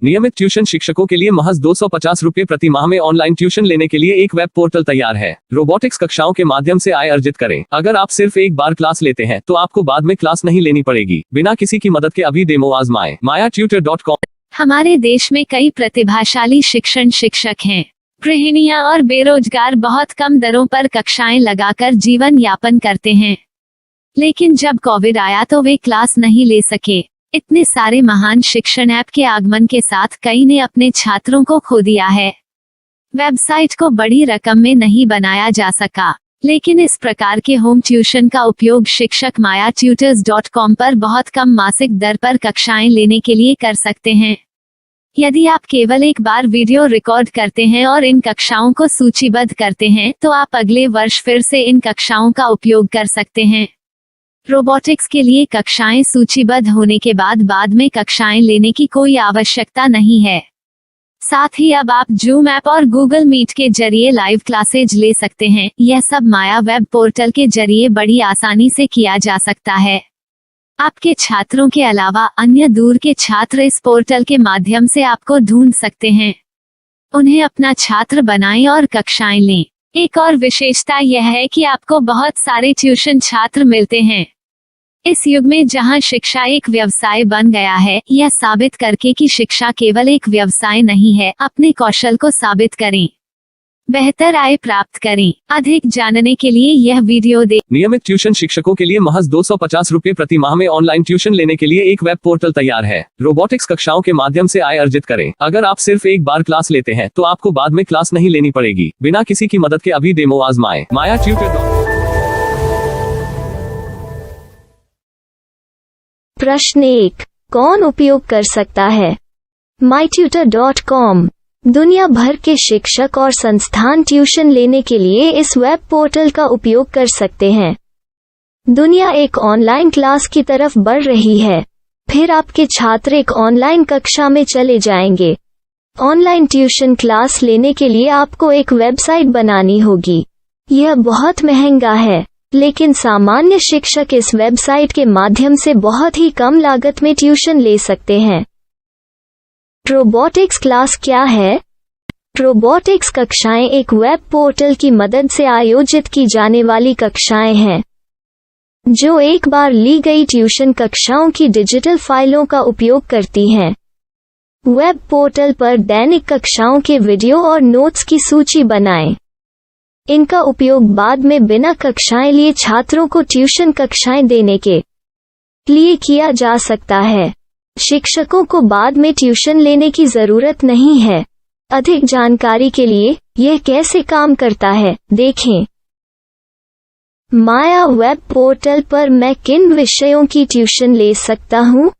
नियमित ट्यूशन शिक्षकों के लिए महज 250 रुपए प्रति माह में ऑनलाइन ट्यूशन लेने के लिए एक वेब पोर्टल तैयार है। रोबोटिक्स कक्षाओं के माध्यम से आय अर्जित करें। अगर आप सिर्फ एक बार क्लास लेते हैं तो आपको बाद में क्लास नहीं लेनी पड़ेगी। बिना किसी की मदद के अभी डेमो आजमाएं। mayatutor.com। हमारे देश में कई प्रतिभाशाली शिक्षक हैं। गृहिणियां और बेरोजगार बहुत कम दरों पर कक्षाएं लगाकर जीवन यापन करते हैं, लेकिन जब कोविड आया तो वे क्लास नहीं ले सके। इतने सारे महान शिक्षण ऐप के आगमन के साथ कई ने अपने छात्रों को खो दिया है। वेबसाइट को बड़ी रकम में नहीं बनाया जा सका, लेकिन इस प्रकार के होम ट्यूशन का उपयोग शिक्षक mayatutors.com पर बहुत कम मासिक दर पर कक्षाएं लेने के लिए कर सकते हैं। यदि आप केवल एक बार वीडियो रिकॉर्ड करते हैं और इन कक्षाओं को सूचीबद्ध करते हैं तो आप अगले वर्ष फिर से इन कक्षाओं का उपयोग कर सकते हैं। रोबोटिक्स के लिए कक्षाएं सूचीबद्ध होने के बाद में कक्षाएं लेने की कोई आवश्यकता नहीं है। साथ ही अब आप जूम ऐप और गूगल मीट के जरिए लाइव क्लासेज ले सकते हैं। यह सब माया वेब पोर्टल के जरिए बड़ी आसानी से किया जा सकता है। आपके छात्रों के अलावा अन्य दूर के छात्र इस पोर्टल के माध्यम से आपको ढूंढ सकते हैं। उन्हें अपना छात्र बनाएं और कक्षाएं लें। एक और विशेषता यह है कि आपको बहुत सारे ट्यूशन छात्र मिलते हैं। इस युग में जहां शिक्षा एक व्यवसाय बन गया है, यह साबित करके कि शिक्षा केवल एक व्यवसाय नहीं है, अपने कौशल को साबित करें, बेहतर आय प्राप्त करें। अधिक जानने के लिए यह वीडियो देखें। नियमित ट्यूशन शिक्षकों के लिए महज 250 रुपए प्रति माह में ऑनलाइन ट्यूशन लेने के लिए एक वेब पोर्टल तैयार है। रोबोटिक्स कक्षाओं के माध्यम से आय अर्जित करें। अगर आप सिर्फ एक बार क्लास लेते हैं तो आपको बाद में क्लास नहीं लेनी पड़ेगी। बिना किसी की मदद के अभी डेमो आजमाएं। mayatutor.com। प्रश्न 1, कौन उपयोग कर सकता है? mytutor.com दुनिया भर के शिक्षक और संस्थान ट्यूशन लेने के लिए इस वेब पोर्टल का उपयोग कर सकते हैं। दुनिया एक ऑनलाइन क्लास की तरफ बढ़ रही है। फिर आपके छात्र एक ऑनलाइन कक्षा में चले जाएंगे। ऑनलाइन ट्यूशन क्लास लेने के लिए आपको एक वेबसाइट बनानी होगी। यह बहुत महंगा है, लेकिन सामान्य शिक्षक इस वेबसाइट के माध्यम से बहुत ही कम लागत में ट्यूशन ले सकते हैं। रोबोटिक्स क्लास क्या है? रोबोटिक्स कक्षाएं एक वेब पोर्टल की मदद से आयोजित की जाने वाली कक्षाएं हैं, जो एक बार ली गई ट्यूशन कक्षाओं की डिजिटल फाइलों का उपयोग करती हैं। वेब पोर्टल पर दैनिक कक्षाओं के वीडियो और नोट्स की सूची बनाएं। इनका उपयोग बाद में बिना कक्षाएं लिए छात्रों को ट्यूशन कक्षाएं देने के लिए किया जा सकता है। शिक्षकों को बाद में ट्यूशन लेने की जरूरत नहीं है। अधिक जानकारी के लिए यह कैसे काम करता है, देखें। माया वेब पोर्टल पर मैं किन विषयों की ट्यूशन ले सकता हूँ?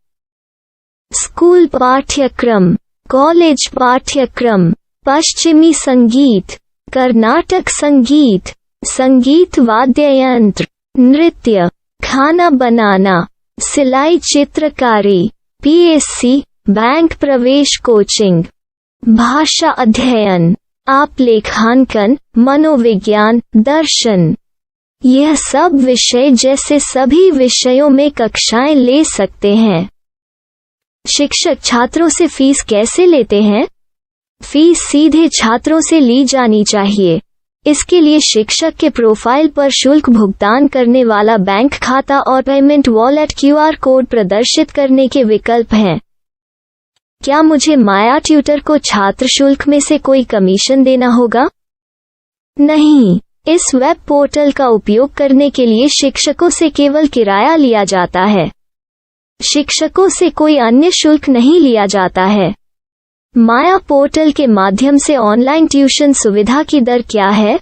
स्कूल पाठ्यक्रम, कॉलेज पाठ्यक्रम, पश्चिमी संगीत, कर्नाटक संगीत, संगीत वाद्य यंत्र, नृत्य, खाना बनाना, सिलाई चित्रकारी, पीएससी, बैंक प्रवेश कोचिंग, भाषा अध्ययन, आप लेखांकन, मनोविज्ञान, दर्शन। यह सब विषय जैसे सभी विषयों में कक्षाएं ले सकते हैं। शिक्षक छात्रों से फीस कैसे लेते हैं? फीस सीधे छात्रों से ली जानी चाहिए। इसके लिए शिक्षक के प्रोफाइल पर शुल्क भुगतान करने वाला बैंक खाता और पेमेंट वॉलेट क्यूआर कोड प्रदर्शित करने के विकल्प हैं। क्या मुझे माया ट्यूटर को छात्र शुल्क में से कोई कमीशन देना होगा? नहीं, इस वेब पोर्टल का उपयोग करने के लिए शिक्षकों से केवल किराया लिया जाता है। शिक्षकों से कोई अन्य शुल्क नहीं लिया जाता है। माया पोर्टल के माध्यम से ऑनलाइन ट्यूशन सुविधा की दर क्या है?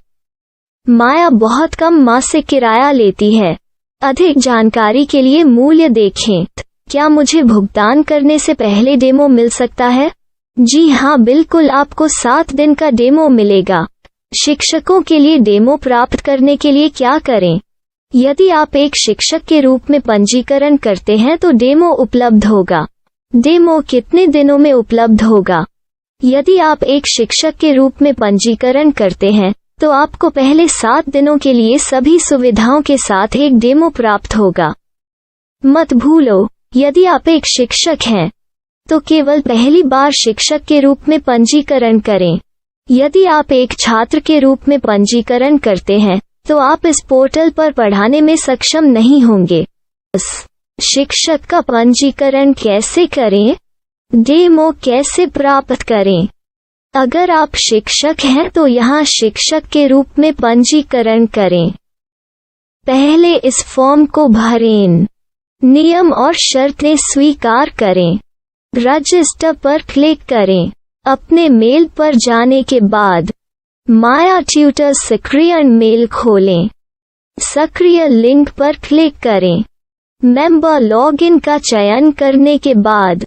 माया बहुत कम मासिक किराया लेती है। अधिक जानकारी के लिए मूल्य देखें। क्या मुझे भुगतान करने से पहले डेमो मिल सकता है? जी हाँ, बिल्कुल, आपको 7 दिन का डेमो मिलेगा। शिक्षकों के लिए डेमो प्राप्त करने के लिए क्या करें? यदि आप एक शिक्षक के रूप में पंजीकरण करते हैं तो डेमो उपलब्ध होगा। डेमो कितने दिनों में उपलब्ध होगा? यदि आप एक शिक्षक के रूप में पंजीकरण करते हैं तो आपको पहले 7 दिनों के लिए सभी सुविधाओं के साथ एक डेमो प्राप्त होगा। मत भूलो, यदि आप एक शिक्षक हैं तो केवल पहली बार शिक्षक के रूप में पंजीकरण करें। यदि आप एक छात्र के रूप में पंजीकरण करते हैं तो आप इस पोर्टल पर पढ़ाने में सक्षम नहीं होंगे। शिक्षक का पंजीकरण कैसे करें? डेमो कैसे प्राप्त करें? अगर आप शिक्षक हैं तो यहाँ शिक्षक के रूप में पंजीकरण करें। पहले इस फॉर्म को भरें। नियम और शर्तें स्वीकार करें। रजिस्टर पर क्लिक करें। अपने मेल पर जाने के बाद माया ट्यूटर सक्रिय मेल खोलें। सक्रिय लिंक पर क्लिक करें। मेंबर लॉगिन का चयन करने के बाद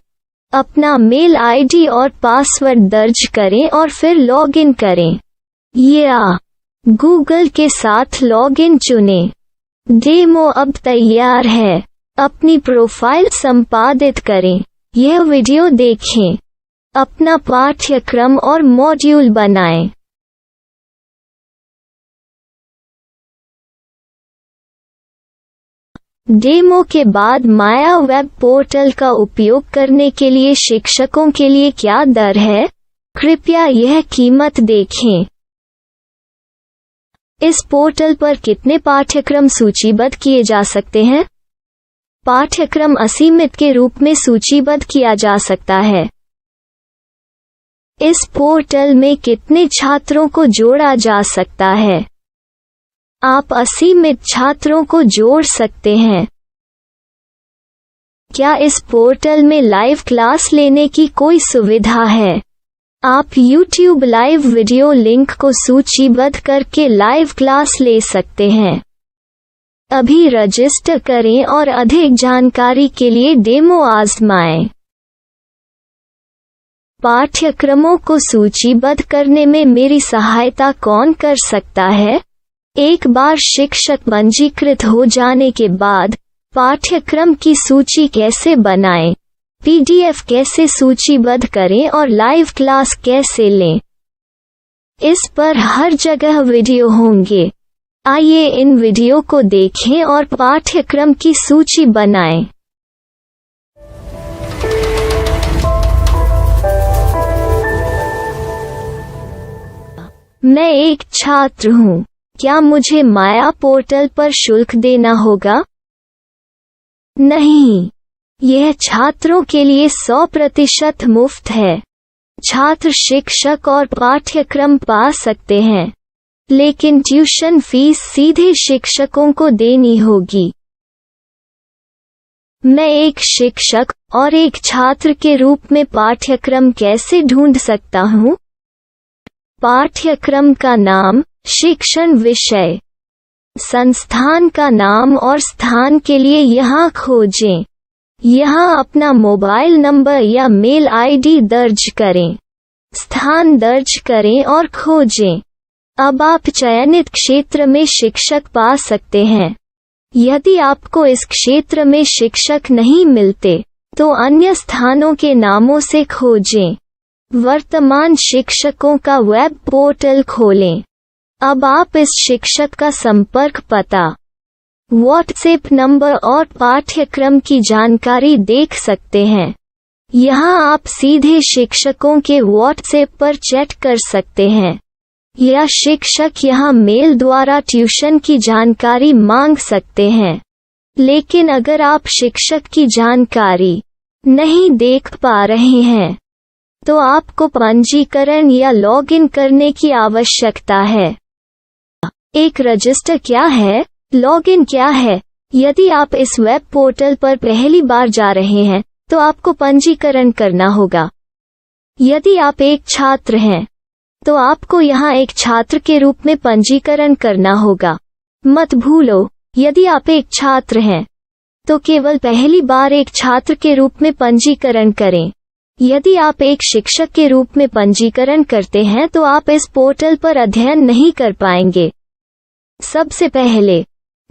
अपना मेल आईडी और पासवर्ड दर्ज करें और फिर लॉगिन करें या गूगल के साथ लॉगिन चुनें। डेमो अब तैयार है। अपनी प्रोफाइल संपादित करें। यह वीडियो देखें। अपना पाठ्यक्रम और मॉड्यूल बनाएं। डेमो के बाद माया वेब पोर्टल का उपयोग करने के लिए शिक्षकों के लिए क्या दर है? कृपया यह कीमत देखें। इस पोर्टल पर कितने पाठ्यक्रम सूचीबद्ध किए जा सकते हैं? पाठ्यक्रम असीमित के रूप में सूचीबद्ध किया जा सकता है। इस पोर्टल में कितने छात्रों को जोड़ा जा सकता है? आप असीमित छात्रों को जोड़ सकते हैं। क्या इस पोर्टल में लाइव क्लास लेने की कोई सुविधा है? आप YouTube लाइव वीडियो लिंक को सूचीबद्ध करके लाइव क्लास ले सकते हैं। अभी रजिस्टर करें और अधिक जानकारी के लिए डेमो आजमाएं। पाठ्यक्रमों को सूचीबद्ध करने में मेरी सहायता कौन कर सकता है? एक बार शिक्षक पंजीकृत हो जाने के बाद पाठ्यक्रम की सूची कैसे बनाएं, PDF कैसे सूचीबद्ध करें और लाइव क्लास कैसे लें, इस पर हर जगह वीडियो होंगे। आइए इन वीडियो को देखें और पाठ्यक्रम की सूची बनाएं। मैं एक छात्र हूँ। क्या मुझे माया पोर्टल पर शुल्क देना होगा? नहीं, यह छात्रों के लिए 100% मुफ्त है। छात्र शिक्षक और पाठ्यक्रम पा सकते हैं, लेकिन ट्यूशन फीस सीधे शिक्षकों को देनी होगी। मैं एक शिक्षक और एक छात्र के रूप में पाठ्यक्रम कैसे ढूंढ सकता हूँ? पाठ्यक्रम का नाम, शिक्षण विषय, संस्थान का नाम और स्थान के लिए यहाँ खोजें। यहाँ अपना मोबाइल नंबर या मेल आईडी दर्ज करें। स्थान दर्ज करें और खोजें। अब आप चयनित क्षेत्र में शिक्षक पा सकते हैं। यदि आपको इस क्षेत्र में शिक्षक नहीं मिलते, तो अन्य स्थानों के नामों से खोजें। वर्तमान शिक्षकों का वेब पोर्टल खोलें। अब आप इस शिक्षक का संपर्क पता, व्हाट्सएप नंबर और पाठ्यक्रम की जानकारी देख सकते हैं। यहाँ आप सीधे शिक्षकों के व्हाट्सएप पर चैट कर सकते हैं या शिक्षक यहाँ मेल द्वारा ट्यूशन की जानकारी मांग सकते हैं। लेकिन अगर आप शिक्षक की जानकारी नहीं देख पा रहे हैं, तो आपको पंजीकरण या लॉगिन करने की आवश्यकता है। एक रजिस्टर क्या है? लॉगिन क्या है? यदि आप इस वेब पोर्टल पर पहली बार जा रहे हैं, तो आपको पंजीकरण करना होगा। यदि आप एक छात्र हैं, तो आपको यहाँ एक छात्र के रूप में पंजीकरण करना होगा। मत भूलो, यदि आप एक छात्र हैं, तो केवल पहली बार एक छात्र के रूप में पंजीकरण करें। यदि आप एक शिक्षक के रूप में पंजीकरण करते हैं तो आप इस पोर्टल पर अध्ययन नहीं कर पाएंगे। सबसे पहले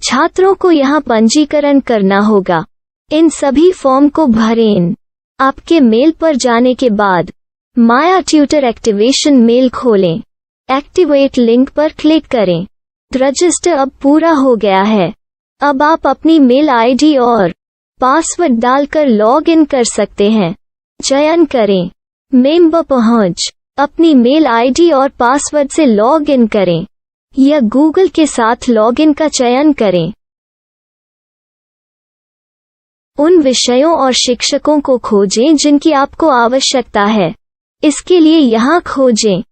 छात्रों को यहाँ पंजीकरण करना होगा। इन सभी फॉर्म को भरें। आपके मेल पर जाने के बाद माया ट्यूटर एक्टिवेशन मेल खोलें। एक्टिवेट लिंक पर क्लिक करें। रजिस्टर अब पूरा हो गया है। अब आप अपनी मेल आईडी और पासवर्ड डालकर लॉग इन कर सकते हैं। चयन करें। मेंबर पहुंच। अपनी मेल आईडी और पासवर्ड से लॉग इन करें या गूगल के साथ लॉगिन का चयन करें। उन विषयों और शिक्षकों को खोजें जिनकी आपको आवश्यकता है। इसके लिए यहाँ खोजें।